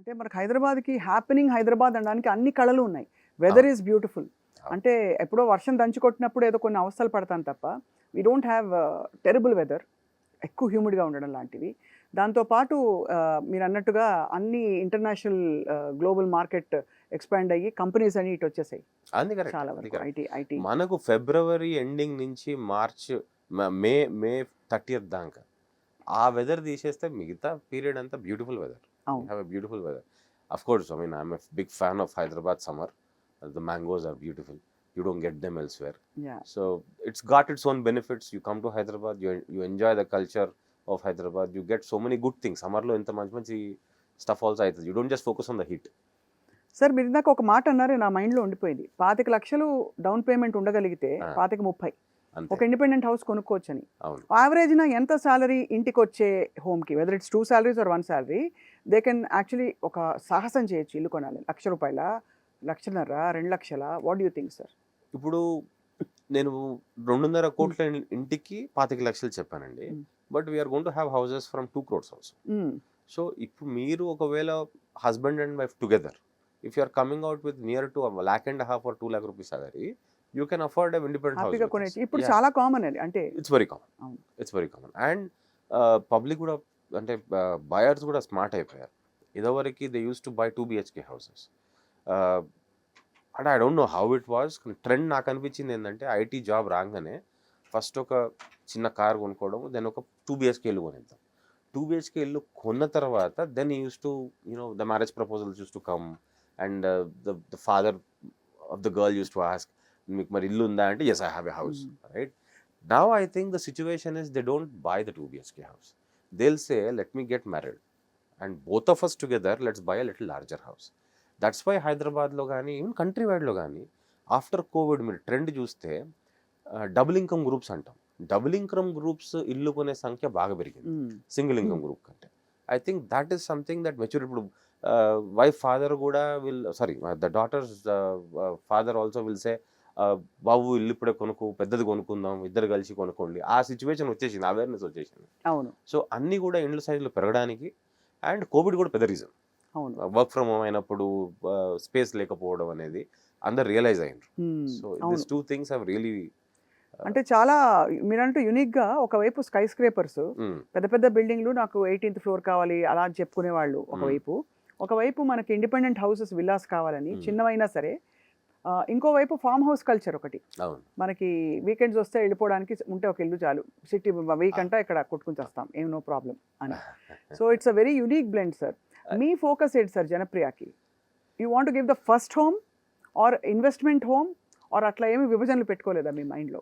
అంటే మనకు హైదరాబాద్‌కి హ్యాపెనింగ్ హైదరాబాద్ అనడానికి అన్ని కళలు ఉన్నాయి. వెదర్ అవును. Is beautiful. అవును. అంటే ఎప్పుడో వర్షం దంచి కొట్టినప్పుడు ఏదో కొన్ని అవస్థలు పడతాం తప్ప, we don't have terrible weather. ఎక్కువ హ్యూమిడ్‌గా ఉండడం లాంటివి. దాంతో పాటు మీరన్నట్టుగా అన్ని ఇంటర్నేషనల్ గ్లోబల్ మార్కెట్ ఎక్స్‌పాండ్ అయ్యి కంపెనీస్ అన్ని ఇటొచ్చేసాయి. అది కరెక్ట్. చాలా అది వరకు కరెక్ట్. ఐటీ. మనకు ఫిబ్రవరి ఎండింగ్ నుంచి మార్చ్ మే 30th దాకా ఆ వెదర్ తీసేస్తే మిగతా పీరియడ్ అంతా బ్యూటిఫుల్ వెదర్. వీ అవును. Have a beautiful weather. Of course I mean I am a big fan of Hyderabad summer. The mangoes are beautiful. You don't get them elsewhere. Yeah! So it's got its own benefits. You come to Hyderabad, you enjoy the culture of Hyderabad. You get so many good things. Summer lo enta manchi stuff also aitadi. You don't just focus on the heat. Sir మీరిందాక ఒక మాట అన్నారు నా మైండ్‌లో ఉండిపోయింది. 25,00,000 down payment ఉండగలిగితే ఆ, 25, 30 అంతే. ఒక ఇండిపెండెంట్ హౌస్ కొనుక్కోవచ్చని. అవును. యావరేజ్‌న ఎంత సాలరీ ఇంటికొచ్చే హోమ్‌కి whether it's 2 salaries are 1 salary they can actually ఒక సాహసం చేయొచ్చు ఇల్లు కొనాలి. రూ. 1,00,000, 1,50,000, 2,00,000 what do you think sir? ఇప్పుడు నేను 2.5 కోట్ల ఇంటికి 25 లక్షలు చెప్పానండి. Hmm. But we're going to have houses from 2 crores also. Hmm. So ఇప్పుడు మీరు ఒకవేళ husband and wife together, if you are coming out with near to 1,50,000 or 2 lakh rupees salary, you can afford a independent house హ్యాపీగా with us. కొనేయచ్చు. ఇప్పుడు Yeah, చాలా common అది. అంటే it's very common. అవును. It's very common. And public కూడా అంటే buyers కూడా smart అయిపోయారు. ఇదివరకు they use to buy 2 BHK houses. అంటే I don't know how it was. Trend నాకు అనిపించింది ఏంటంటే ఐటీ జాబ్ రాగానే ఫస్ట్ ఒక చిన్న కార్ కొనుక్కోవడం, దెన్ ఒక 2 BHK ఇల్లు కొనేద్దాం. 2 BHK ఇల్లు కొన్న తర్వాత then use to the marriage proposals use to come and the father of the girl use to ask, మీకు మరి ఇల్లు ఉందా అంటే yes I have a house, right? Now I think the situation is they don't buy the 2 BHK house. They'll say, let me get married and both of us together, let's buy a little larger house. That's why Hyderabad lo gaani, even countrywide lo gaani, after COVID మీరు trend చూస్తే double income groups అంటాం. Double income groups ఇల్లు కొనే సంఖ్య బాగా పెరిగింది single income group కంటే. I think that is something that mature. ఇప్పుడు వైఫ్ ఫాదర్ కూడా the daughters father also will say, బాబు ఇల్లు ఇప్పుడే పెద్దది కొనుక్కుందాం, ఇద్దరు కలిసి కొనుక్కోండి. ఆ సిచ్యువేషన్ వచ్చేసింది, అవేర్నెస్ వచ్చేసింది. అవును. సో అన్నీ కూడా ఇండ్ల సైజులు పెరగడానికి అండ్ కోవిడ్ కూడా పెద్ద రీజన్. అవును. వర్క్ ఫ్రమ్ హోమ్ అయినప్పుడు స్పేస్ లేకపోవడం అనేది అందరు రియలైజ్ అయ్యారు. సో అవును. దిస్ 2 things have really అంటే చాలా మీరంటూ యూనిక్‌గా ఒకవైపు స్కై స్క్రేపర్స్ పెద్ద పెద్ద బిల్డింగ్లు నాకు 18th ఫ్లోర్ కావాలి అలా అని చెప్పుకునేవాళ్ళు ఒకవైపు. ఒకవైపు మనకి ఇండిపెండెంట్ హౌసెస్ విల్లాస్ కావాలని చిన్నవైనా సరే. ఇంకోవైపు ఫార్మ్ హౌస్ కల్చర్ ఒకటి. అవును. మనకి వీకెండ్స్ వస్తే వెళ్ళిపోవడానికి ఉంటే ఒక ఇల్లు చాలు. సిటీ వీక్ అంతా ఇక్కడ కొట్టుకుని చేస్తాం, ఏం నో ప్రాబ్లం అని. So it's a very unique blend sir. మీ ఫోకస్ ఏంటి సార్ జనప్రియకి? You want give the first home or investment home or అట్లా ఏమి విభజనలు పెట్టుకోలేదా మీ మైండ్లో?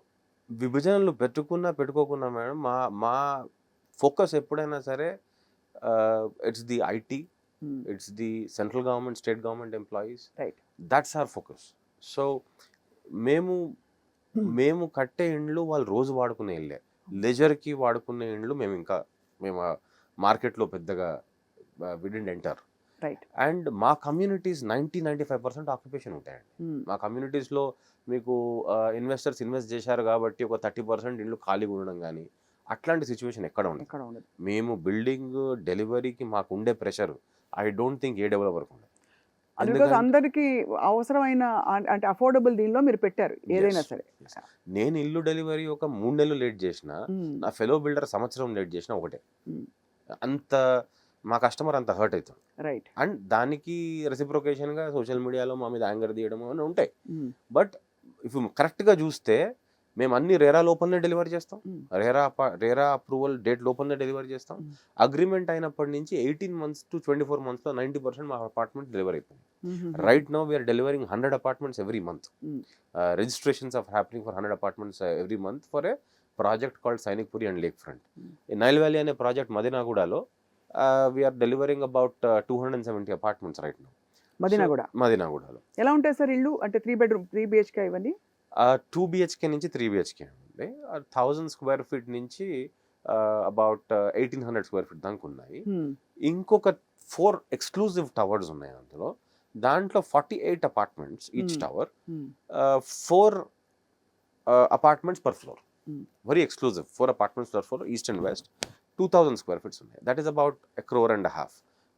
విభజనలు పెట్టుకున్నా మేడం, మా ఫోకస్ ఎప్పుడైనా సరే it's the IT, it's the central government, state government employees. Right. That's our focus. So మేము కట్టే ఇండ్లు వాళ్ళు రోజు వాడుకునే ఇళ్ళే. లెజర్కి వాడుకునే ఇండ్లు మేము మార్కెట్లో పెద్దగా వి డిడ్ంట్ ఎంటర్. రైట్. అండ్ మా కమ్యూనిటీస్ 90-95% ఆక్యుపేషన్ ఉంటాయండి. మా కమ్యూనిటీస్లో మీకు ఇన్వెస్టర్స్ ఇన్వెస్ట్ చేశారు కాబట్టి ఒక 30% ఇండ్లు ఖాళీగా ఉండడం కానీ అట్లాంటి సిచ్యువేషన్ ఎక్కడ ఉండదు. మేము బిల్డింగ్ డెలివరీకి మాకు ఉండే ప్రెషర్ ఐ డోంట్ థింక్ ఏ డెవలపర్కి ఉండదు. బికాజ్ అందరికి అవసరమైన అంటే అఫోర్డబుల్ దీనిలో మీరు పెట్టారు ఏదైనా సరే. నేను ఇల్లు డెలివరీ ఒక 3 నెలలు లేట్ చేసిన, నా ఫెలో బిల్డర్ సంవత్సరం లేట్ చేసిన ఒకటే. అంత మా కస్టమర్ అంత హర్ట్ అవుతాం. రైట్. అండ్ దానికి రెసిప్రొకేషన్గా సోషల్ మీడియాలో మా మీద యాంగర్ తీయడం అని ఉంటాయి. బట్ ఇఫ్ కరెక్ట్గా చూస్తే మేము అన్ని రేరా లోపలనే డెలివరీ చేస్తాం. రేరా అప్రూవల్ డేట్ లోపలనే డెలివరీ చేస్తాం. అగ్రిమెంట్ అయినప్పటి నుంచి 18 months to 24 monthsలో 90% మా అపార్ట్మెంట్ డెలివరీ అయిపోయింది. Right now we are delivering 100 apartments every month. Registrations are happening for 100 apartments every month for a project called Sainikpuri and Lakefront. In Nile Valley అనే project మదినాగూడలో we're delivering about 270 apartments right now. మదినాగూడలో ఎలా ఉంటాయి sir ఇల్లు? అంటే 3 bedroom 3 BHK ఇవన్నీ 2 BHK నుంచి 3 BHK అండి. 1000 square feet నుంచి అబౌట్ 1800 square feet దాకా ఉన్నాయి. ఇంకొక 4 ఎక్స్క్లూజివ్ టవర్స్ ఉన్నాయి అందులో. దాంట్లో 48 apartments each tower, 4 apartments per floor. Very exclusive 4 apartments per floor, east and west. 2000 square feet ఉన్నాయి. That is about 1.5 crore.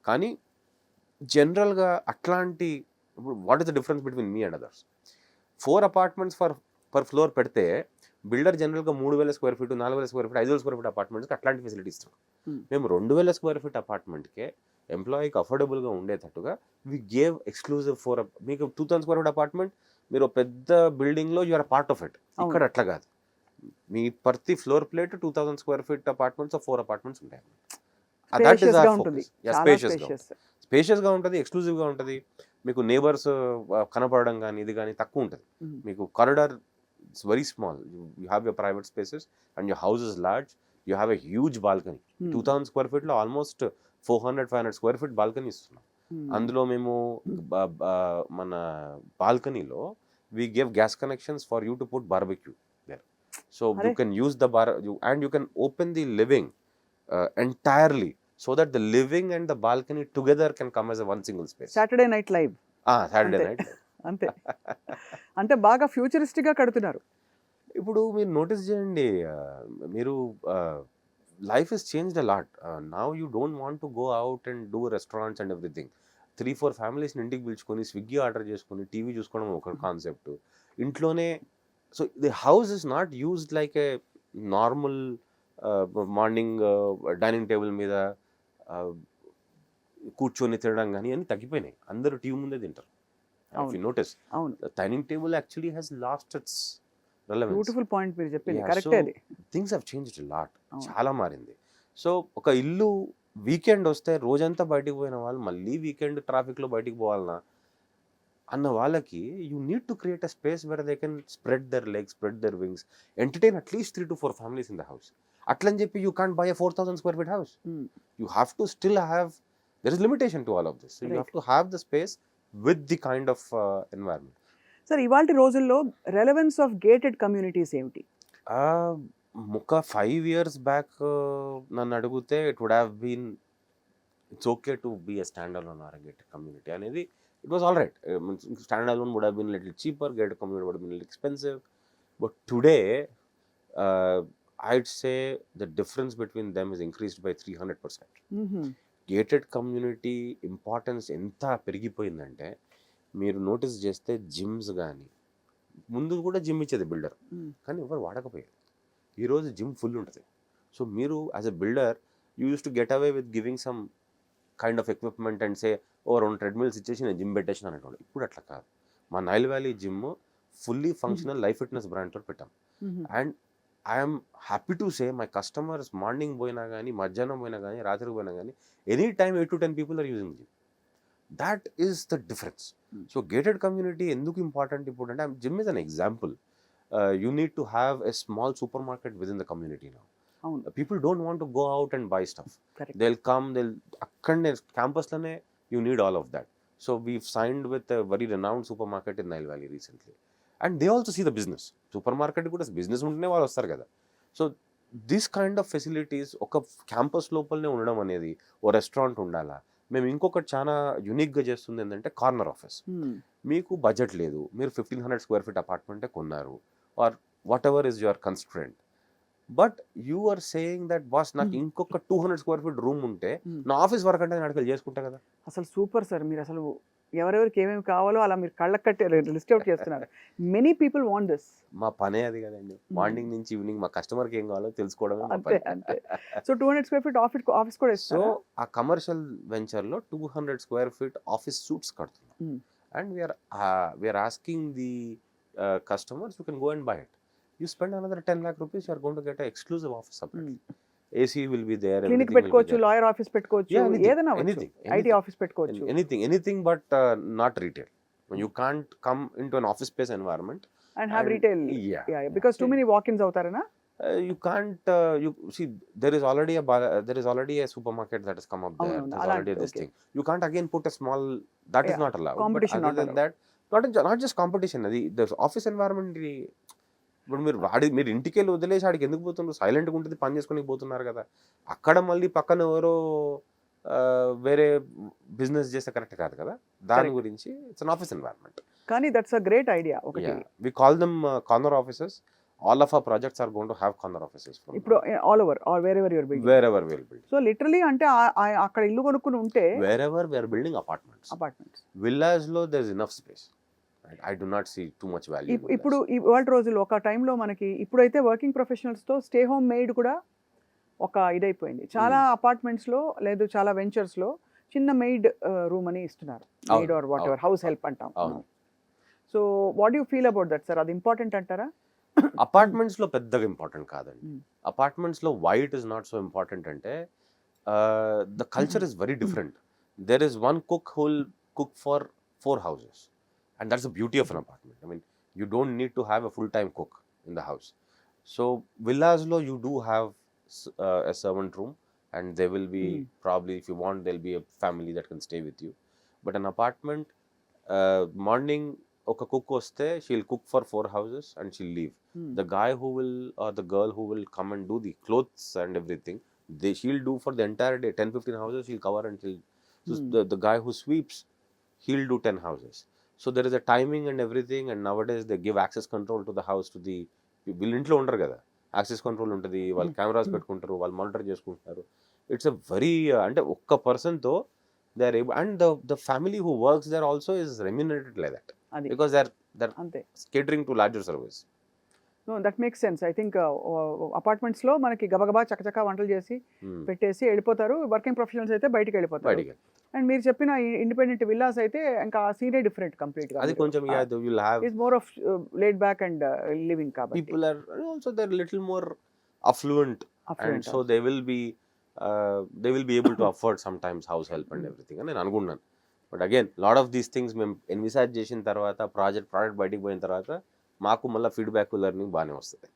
కానీ జనరల్గా అట్లాంటి ఇప్పుడు what is the difference between మీ and others? 4 apartments per floor పెడితే బిల్డర్ జనరల్గా 3,000 square feet, 4,000 square feet, 5,000 square feet అపార్ట్మెంట్స్కి అట్లాంటి ఫెసిలిటీ ఇస్తాం. మేము 2,000 స్క్వేర్ ఫీట్ అపార్ట్మెంట్కే ఎంప్లాయీకి అఫోర్డబుల్గా ఉండేటట్టుగా వి గేవ్ ఎక్స్క్లూజివ్ ఫోర్. మీకు 2,000 స్క్వేర్ ఫీట్ అపార్ట్మెంట్, మీరు పెద్ద బిల్డింగ్లో యూఆర్ పార్ట్ ఆఫ్ ఇట్. ఇక్కడ అట్లా కాదు. మీ ప్రతి floor plate 2,000 square feet apartments 4 apartments ఉంటాయి. That is our focus. స్పేషియస్గా ఉంటుంది, ఎక్స్క్లూజివ్గా ఉంటుంది. మీకు నేబర్స్ కనపడడం కానీ ఇది కానీ తక్కువ ఉంటుంది. మీకు corridor it's very small. You have your private spaces and your house is large. You have a huge balcony. 2,000 square ఫీట్లో ఆల్మోస్ట్ 400-500 స్క్వేర్ ఫీట్ బాల్కనీ ఇస్తున్నాం. అందులో మేము మన బాల్కనీలో we give gas connections for you to put barbecue there. So you can use the and you can open the living entirely so that the living and the balcony together can come as a one single space. Saturday night live. Saturday night అంతే. అంటే బాగా ఫ్యూచరిస్టిక్గా కడుతున్నారు. ఇప్పుడు మీరు notice చేయండి, మీరు life is changed a lot. Now you don't want to go out and do restaurants and everything. 3-4 ఫ్యామిలీస్ని ఇంటికి పిలుచుకొని స్విగ్గీ ఆర్డర్ చేసుకొని టీవీ చూసుకోవడం ఒక కాన్సెప్ట్. ఇంట్లోనే. So the house is not used like A normal morning dining table మీద కూర్చొని తినడం కానీ అన్నీ తగ్గిపోయినాయి. అందరూ టీవీ ముందే తింటారు. If you notice, dining table actually has lost its relevance. Beautiful point మీరు చెప్పింది, కరెక్టే అది. Things have changed lot. చాలా మారింది. సో ఒక ఇల్లు వీకెండ్ వస్తే రోజంతా బయటికి పోయిన వాళ్ళు మళ్ళీ వీకెండ్ ట్రాఫిక్లో బయటికి పోవాలన్నా అన్న వాళ్ళకి you need to create a space where they can spread their legs, spread their wings, entertain at least 3 to 4 families in the house. అట్లని చెప్పి you can't buy a 4,000 square feet house. You have to still have, there is limitation to all of this. You have to have the space with the kind of environment. Sir, ఇవాళ రోజుల్లో relevance of gated communities ఏమిటి? ఒక 5 years back నన్ను అడిగితే it would have been it's okay to be a stand alone or gated community అనేది. It was all right. Standard alone would have been a little cheaper, gated community would have been a little expensive. But today, I'd say the difference between them is increased by 300%. Gated community importance ఎంత పెరిగిపోయిందంటే, మీరు notice చేస్తే gyms కానీ, ముందు కూడా gym ఇచ్చేది builder, కానీ ఎవరు వాడకపోయారు. ఈరోజు జిమ్ ఫుల్ ఉంటుంది. సో మీరు as a builder you use to get away with giving some kind of equipment and say ఓ 2 ట్రెడ్మిల్స్ ఇచ్చేసి నేను జిమ్ పెట్టేసిన అనేటోళ్ళు. ఇప్పుడు అట్లా కాదు. మా Nile Valley gym fully functional life fitness బ్రాండ్తో పెట్టాం. And I'm happy to say my customers morning పోయినా కానీ, మధ్యాహ్నం పోయినా కానీ, రాత్రికి పోయినా కానీ, ఎనీ టైమ్ 8 to 10 people ఆర్ using gym. That is the difference. So gated community ఎందుకు ఇంపార్టెంట్ ఇప్పుడు అంటే, gym is an example. You need to have a small super market with in the community now. People don't want to go out and buy stuff. Correct. They'll come, akkadne campus lane you need all of that. So we've signed with a very renowned supermarket in Nile Valley recently, and they also see the business. Supermarket kuda business untane vallu vastaru kada. So this kind of facilities oka campus lopalne undadam anedi, o restaurant undala. మేము ఇంకొకటి చాలా యూనిక్గా చేస్తుంది ఏంటంటే corner office. మీకు budget లేదు, మీరు 1,500 square feet అపార్ట్మెంటే కొన్నారు, or whatever is your constraint, but you are saying that boss నాకు ఇంకొక 200 స్క్వేర్ ఫీట్ రూమ్ ఉంటే నా ఆఫీస్ వర్క్ అంటే నేను అక్కడికి చేసుకుంటా కదా. అసలు సూపర్ సార్, మీరు అసలు ఎవరెవరికి ఏమేమి కావాలో అలా మీరు కళ్ళకి కట్టి లిస్ట్ అవుట్ చేస్తున్నారు. Many people want this. మా పనే అది కదండి, మార్నింగ్ నుంచి ఈవినింగ్ మా కస్టమర్కి ఏం కావాలో తెలుసుకోవడమే. అంతే. సో 200 స్క్వేర్ ఫీట్ ఆఫీస్ కూడా సో ఆ కమర్షియల్ వెంచర్లో 200 స్క్వేర్ ఫీట్ ఆఫీస్ సూట్స్ కడుతున్నాం. And we are asking the customers you can go and buy it. You spend another 10 lakh rupees, you are going to get an exclusive office separately. AC will be there. Clinic పెట్టుకోవచ్చు, lawyer office పెట్టుకోవచ్చు, ఏదైనా IT office పెట్టుకోవచ్చు. Anything but not retail. You can't come into an office space environment and have retail. Yeah, because too many walk-ins avtarana. You can't. You see, there is already a supermarket that has come up there. There's already this thing. You can't again put a small. That is not allowed. Competition but other than that, not just competition. The office environment. ఇప్పుడు మీరు ఇంటికి వెళ్ళి వదిలేసి ఆడికి ఎందుకు పోతున్నారు? సైలెంట్గా ఉంటుంది, పని చేసుకుని పోతున్నారు కదా. అక్కడ మళ్ళీ పక్కన ఎవరో వేరే బిజినెస్ చేస్తే కరెక్ట్ కాదు కదా. దాని గురించి ఇట్స్ అన్ ఆఫీస్ ఎన్వైరన్మెంట్. కానీ దట్స్ అ గ్రేట్ ఐడియా. ఒకటి we call them corner offices all of our projects are going to have corner offices from ఇప్పుడు all over or wherever your building. wherever we'll build. So literally అంటే అక్కడ ఇల్లు కొనుక్కుని ఉంటే Wherever we are building apartments. Apartments. Villas lo there's enough space. I do not see too much value. in ఇప్పుడు villas. ఈ world రోజుల్లో ఒక టైంలో మనకి ఇప్పుడైతే వర్కింగ్ ప్రొఫెషనల్స్తో స్టే హోమ్ మెయిడ్ కూడా ఒక ఇదైపోయింది. చాలా అపార్ట్మెంట్స్లో లేదు చాలా వెంచర్స్లో చిన్న మెయిడ్ రూమ్ అని ఇస్తున్నారు. Maid or whatever house help అంటాం. అవును. So what you feel about that sir? అది ఇంపార్టెంట్ అంటారా? అపార్ట్మెంట్స్ లో పెద్దగా ఇంపార్టెంట్ కాదండి. Mm. అపార్ట్మెంట్స్ లో why it is not so important అంటే the culture is very different. There is one cook who will cook for 4 houses and that's the beauty of an apartment. I mean, you don't need to have a full-time cook in the house. So villas lo you do have a servant room and there will be probably, if you want, there'll be a family that can stay with you. But an apartment, morning oka cook vaste, she'll cook for 4 houses and she'll leave. The guy who will or the girl who will come and do the clothes and everything, she'll do for the entire day 10-15 houses. She'll cover and she'll the guy who sweeps, he'll do 10 houses. So there is a timing and everything, and nowadays they give access control to the house to the వీళ్ళు ఇంట్లో ఉండరు కదా, access control ఉంటుంది, వాళ్ళు cameras పెట్టుకుంటారు, వాళ్ళు monitor చేసుకుంటున్నారు. It's a very అంటే ఒక్క పర్సన్తో they are able and the family who works there also is remunerated like that అది బికాస్ దే ఆర్ అంతే. Catering to larger service. No that makes sense. I think అపార్ట్మెంట్స్లో మనకి గబగబా చకచకా వంటలు చేసి పెట్టేసి వెళ్ళిపోతారు. వర్కింగ్ ప్రొఫెషనల్స్ అయితే బయటికి వెళ్ళిపోతారు. బయటికి అండ్ మీరు చెప్పిన ఇండిపెండెంట్ విల్లాస్ అయితే ఇంకా సీనే డిఫరెంట్ కంప్లీట్గా. అది కొంచెం will have it's more of laid back and living కాబట్టి people are also they are little more affluent and so they will be able to afford sometimes house help and everything అని నేను అనుకున్నాను. But again lot of these things మేము ఎన్విసాజ్ చేసిన తర్వాత project బయటికి పోయిన తర్వాత మాకు మళ్ళీ ఫీడ్బ్యాక్ లెర్నింగ్ బాగానే వస్తుంది.